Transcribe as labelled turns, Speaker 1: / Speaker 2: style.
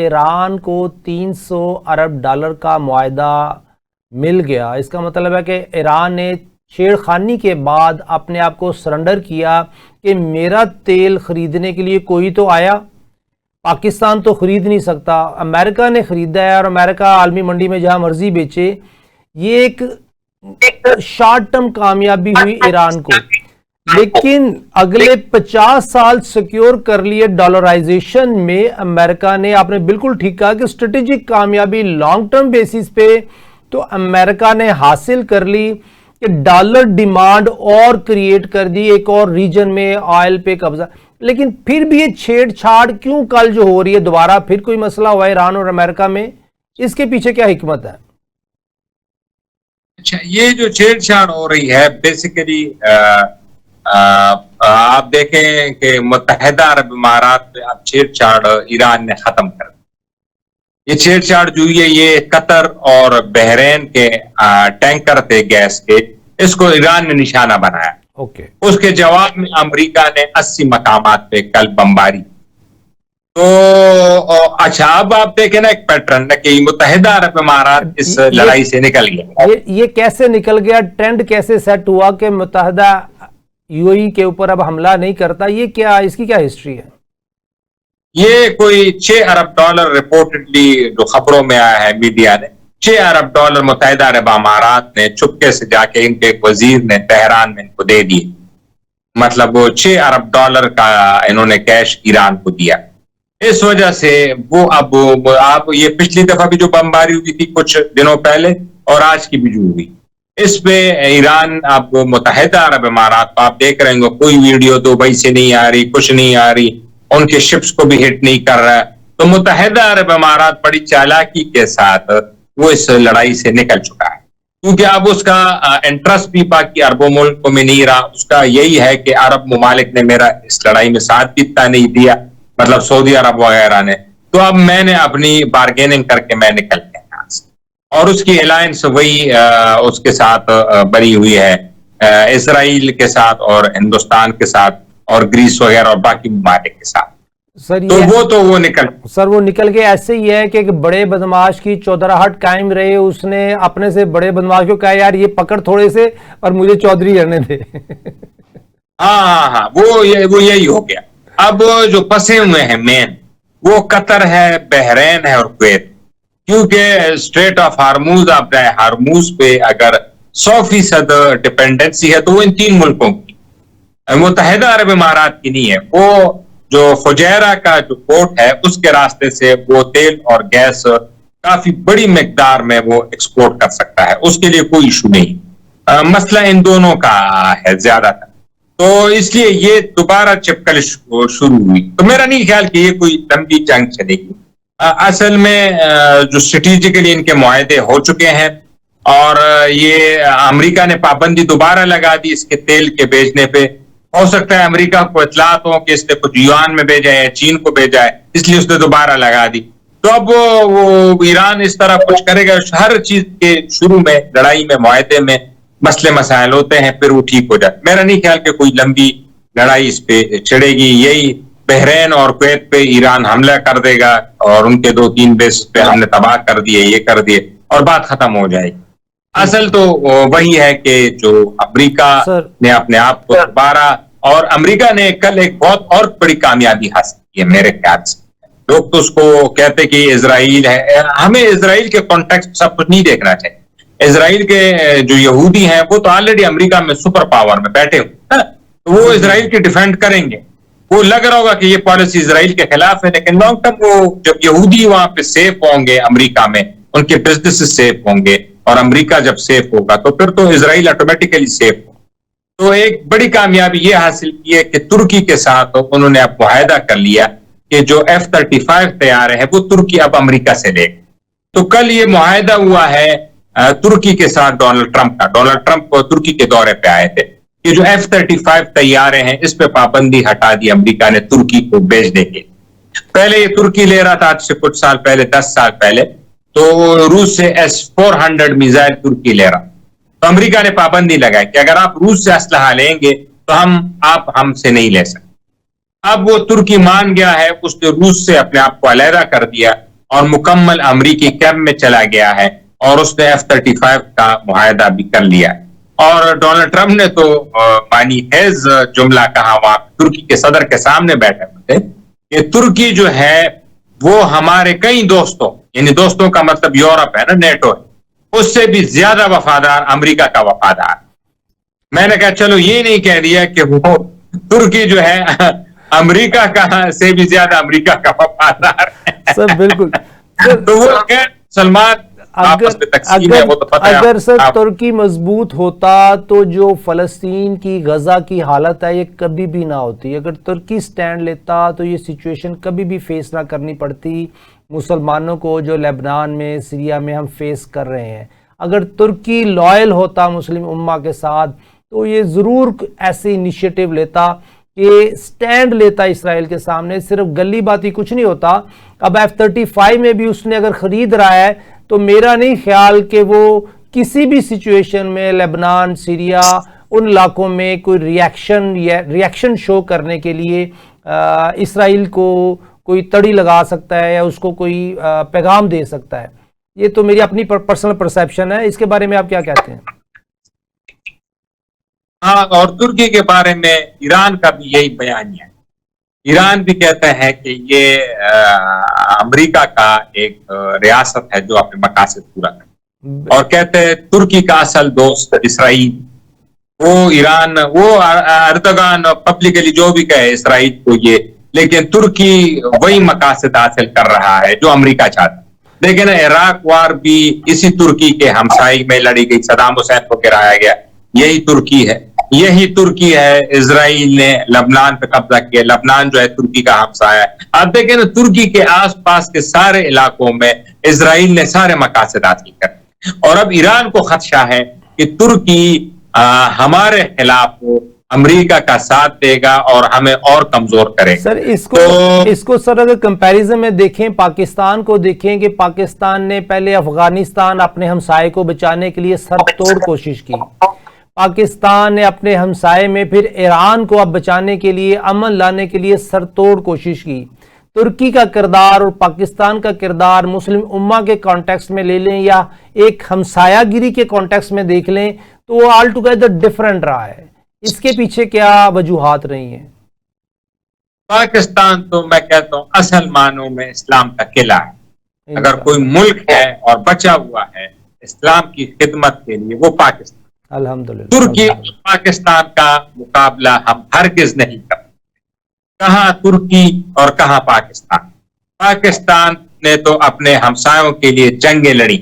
Speaker 1: Iran को 300 अरब dollar का मुआहदा मिल गया। इसका मतलब है कि ईरान ने छेड़खानी के बाद अपने आप को सरेंडर किया कि मेरा तेल खरीदने के लिए कोई तो आया, पाकिस्तान तो खरीद नहीं सकता, अमेरिका ने खरीदा है और अमेरिका आलमी मंडी में जहां मर्जी बेचे। ये एक शॉर्ट टर्म कामयाबी हुई ईरान को, लेकिन अगले 50 साल सिक्योर कर लिए डॉलराइजेशन में अमेरिका ने। आपने बिल्कुल ठीक कहा कि स्ट्रेटेजिक कामयाबी लॉन्ग टर्म बेसिस पे तो अमेरिका ने हासिल कर ली कि डॉलर डिमांड और क्रिएट कर दी, एक और रीजन में ऑयल पे कब्जा। लेकिन फिर भी ये छेड़छाड़ क्यों कल जो हो रही है, दोबारा फिर कोई मसला हुआ ईरान और अमेरिका में, इसके पीछे क्या हिकमत है?
Speaker 2: अच्छा, ये जो छेड़छाड़ हो रही है बेसिकली आप देखें कि मुत्तहिदा अरब इमारात में अब छेड़छाड़ ईरान ने खत्म कर दी। ये छेड़छाड़ जो है ये कतर और बहरीन के टैंकर थे गैस के, इसको ईरान ने निशाना बनाया।
Speaker 1: ओके।
Speaker 2: उसके जवाब में अमेरिका ने 80 मकामात पे कल बमबारी। तो अच्छा, अब आप देखें ना एक पैटर्न कि मुत्तहिदा अरब इमारात इस लड़ाई से निकल गया।
Speaker 1: ये कैसे निकल गया? ट्रेंड कैसे सेट हुआ कि मुत्तहिदा यूएई के ऊपर अब हमला नहीं करता? ये क्या, इसकी क्या हिस्ट्री है?
Speaker 2: ये कोई 6 अरब डॉलर रिपोर्टेडली जो खबरों में आया है मीडिया ने, 6 अरब डॉलर मुत्तहिदा अरब अमारात ने चुपके से जाके इनके एक वजीर ने तेहरान में इनको दे दिए। मतलब वो 6 अरब डॉलर का इन्होंने कैश ईरान को दिया। इस वजह से वो अब आप ये पिछली दफा भी जो बमबारी हुई थी कुछ दिनों पहले और आज की भी जो हुई, इस पे ईरान अब मुत्तहिदा अरब अमारात आप देख रहे हैं कोई वीडियो दुबई से नहीं आ रही, कुछ नहीं आ रही, उनके शिप्स को भी हिट नहीं कर रहा है। तो मुत्तहिदा अरब अमारात बड़ी चालाकी के साथ वो इस लड़ाई से निकल चुका है, क्योंकि अब उसका इंटरेस्ट भी बाकी अरबों मुल्कों में नहीं रहा। उसका यही है कि अरब ममालिक ने मेरा इस लड़ाई में साथ भी इतना नहीं दिया, मतलब सऊदी अरब वगैरह ने, तो अब मैंने अपनी बार्गेनिंग करके मैं निकल गया यहाँ से। और उसकी अलायंस वही उसके साथ बनी हुई है इसराइल के साथ और हिंदुस्तान के साथ और ग्रीस वगैरह और बाकी ममालिक के साथ।
Speaker 1: सर
Speaker 2: तो वो निकल
Speaker 1: के ऐसे ही है कि एक बड़े बदमाश की चौधराहट कायम रहे, उसने अपने से बड़े बदमाश को कहा यार ये पकड़ थोड़े से और मुझे चौधरी करने दे।
Speaker 2: हाँ, वो यही हो गया। अब जो फंसे हुए हैं मेन वो कतर है, बहरीन है और कुवैत, क्योंकि स्ट्रेट ऑफ हार्मूज, आप हार्मूज पे अगर 100% डिपेंडेंसी है तो वो इन 3 मुल्कों की, मुत्तहिदा अरब इमारात की नहीं है। वो जो फुजैरा का जो पोर्ट है उसके रास्ते से वो तेल और गैस काफी बड़ी मिकदार में वो एक्सपोर्ट कर सकता है, उसके लिए कोई इशू नहीं। मसला इन दोनों का है ज्यादातर, तो इसलिए ये दोबारा चिपकल शुरू हुई। तो मेरा नहीं ख्याल कि ये कोई लंबी जंग चलेगी। असल में जो स्ट्रेटेजिकली इनके मुआहदे हो चुके हैं और ये अमेरिका ने पाबंदी दोबारा लगा दी इसके तेल के भेजने पे। हो सकता है अमेरिका को इतलात हो कि इसने कुछ युआन में भेजा है, चीन को भेजा है, इसलिए उसने दोबारा लगा दी। तो अब वो ईरान इस तरह कुछ करेगा। हर चीज के शुरू में लड़ाई में मुआहदे में मसले मसाइल होते हैं, फिर वो ठीक हो जाए। मेरा नहीं ख्याल कि कोई लंबी लड़ाई इस पे छिड़ेगी। यही बहरीन और कुवैत पे ईरान हमला कर देगा और उनके 2-3 बेस पे हमने तबाह कर दिए, ये कर दिए और बात खत्म हो जाएगी। असल तो वही है कि जो अमेरिका ने अपने आप को दोबारा, और अमेरिका ने कल एक बहुत और बड़ी कामयाबी हासिल की है मेरे ख्याल से। लोग तो उसको कहते कि इजराइल है, हमें इजराइल के कॉन्टेक्स्ट सब कुछ नहीं देखना चाहिए। इजराइल के जो यहूदी हैं वो तो ऑलरेडी अमेरिका में सुपर पावर में बैठे हुए हैं, तो वो इजराइल की डिफेंड करेंगे। वो लग रहा होगा कि ये पॉलिसी इजराइल के खिलाफ है, लेकिन लॉन्ग टर्म वो जब यहूदी वहां पे सेफ होंगे अमेरिका में, उनके बिजनेस सेफ होंगे और अमेरिका जब सेफ होगा तो फिर तो इजराइल ऑटोमेटिकली सेफ हो। तो एक बड़ी कामयाबी ये हासिल की है कि तुर्की के साथ उन्होंने अब मुआहदा कर लिया कि जो F-35 तैयार है वो तुर्की अब अमेरिका से ले। तो कल ये मुआहदा हुआ है तुर्की के साथ डोनाल्ड ट्रंप का। डोनाल्ड ट्रंप तुर्की के दौरे पे आए थे। ये जो F-35 तैयारे हैं इस पे पाबंदी हटा दी अमेरिका ने तुर्की को भेजने के। पहले ये तुर्की ले रहा था, आज से कुछ साल पहले, 10 साल पहले, तो रूस से S-400 मिसाइल तुर्की ले रहा। तो अमेरिका ने पाबंदी लगाई कि अगर आप रूस से असलहा लेंगे तो आप हमसे नहीं ले सकते। अब वो तुर्की मान गया है, उसने रूस से अपने आप को अलहदा कर दिया और मुकम्मल अमरीकी कैंप में चला गया है और उसने F-35 का मुआहदा भी कर लिया है। और डोनाल्ड ट्रंप ने तो मानी हैज जुमला कहा वहां तुर्की के सदर के सामने बैठे हुए थे कि तुर्की जो है वो हमारे कई दोस्तों, यानी दोस्तों का मतलब यूरोप है ना, नेटो है, उससे भी ज्यादा वफादार अमेरिका का वफादार। मैंने कहा चलो ये नहीं कह दिया कि वो तुर्की जो है अमेरिका का से भी ज्यादा अमेरिका का वफादार है।
Speaker 1: सर बिल्कुल।
Speaker 2: तो वो सलमान आपस में तकसीम है, वो तो पता है।
Speaker 1: अगर सर तुर्की मजबूत होता तो जो फलस्तीन की गजा की हालत है ये कभी भी ना होती। अगर तुर्की स्टैंड लेता तो ये सिचुएशन कभी भी फेस ना करनी पड़ती मुसलमानों को जो लेबनान में, सीरिया में हम फेस कर रहे हैं। अगर तुर्की लॉयल होता मुस्लिम उम्मा के साथ तो ये ज़रूर ऐसे इनिशिएटिव लेता कि स्टैंड लेता इसराइल के सामने। सिर्फ गली बाती कुछ नहीं होता। अब F-35 में भी उसने अगर ख़रीद रहा है तो मेरा नहीं ख्याल कि वो किसी भी सिचुएशन में लेबनान, सीरिया, उन इलाकों में कोई रिएक्शन शो करने के लिए इसराइल को कोई तड़ी लगा सकता है या उसको कोई पैगाम दे सकता है। ये तो मेरी अपनी पर्सनल परसेप्शन है। इसके बारे में आप क्या कहते हैं?
Speaker 2: हाँ, और तुर्की के बारे में ईरान का भी यही बयान है। ईरान भी कहता है कि ये अमेरिका का एक रियासत है जो अपने मकासद पूरा करे, और कहते हैं तुर्की का असल दोस्त इसराइल, वो ईरान, वो अर्दोगान पब्लिकली जो भी कहे इसराइल को ये, लेकिन तुर्की वही मकासद हासिल कर रहा है जो अमेरिका चाहता है। लेकिन इराक वार भी इसी तुर्की के हमसाई में लड़ी गई, सदाम हुसैन को गिराया गया, यही तुर्की है। यही तुर्की है इजराइल ने लबनान पे कब्जा किया। लबनान जो है तुर्की का हमसाया है। आप देखें ना, तुर्की के आसपास के सारे इलाकों में इजराइल ने सारे मकासद हासिल कर, और अब ईरान को खदशा है कि तुर्की हमारे खिलाफ अमेरिका का साथ देगा और हमें और कमजोर करेगा।
Speaker 1: सर इसको सर अगर कंपैरिजन में देखें, पाकिस्तान को देखें कि पाकिस्तान ने पहले अफगानिस्तान अपने हमसाये को बचाने के लिए सरतोड़ कोशिश की। पाकिस्तान ने अपने हमसाये में फिर ईरान को अब बचाने के लिए, अमन लाने के लिए सरतोड़ कोशिश की। तुर्की का किरदार और पाकिस्तान का किरदार मुस्लिम उम्मा के कॉन्टेक्स्ट में ले लें या एक हमसायागिरी के कॉन्टेक्स्ट में देख लें तो वो ऑल टुगेदर डिफरेंट रहा है। इसके पीछे क्या वजूहात रही हैं?
Speaker 2: पाकिस्तान तो मैं कहता हूं असल मानों में इस्लाम का किला है। अगर कोई मुल्क है और बचा हुआ है इस्लाम की खिदमत के लिए, वो पाकिस्तान।
Speaker 1: अल्हम्दुलिल्लाह।
Speaker 2: तुर्की पाकिस्तान का मुकाबला हम हरगिज नहीं कर सकते। कहां तुर्की और कहां पाकिस्तान। पाकिस्तान ने तो अपने हमसायों के लिए जंगें लड़ी,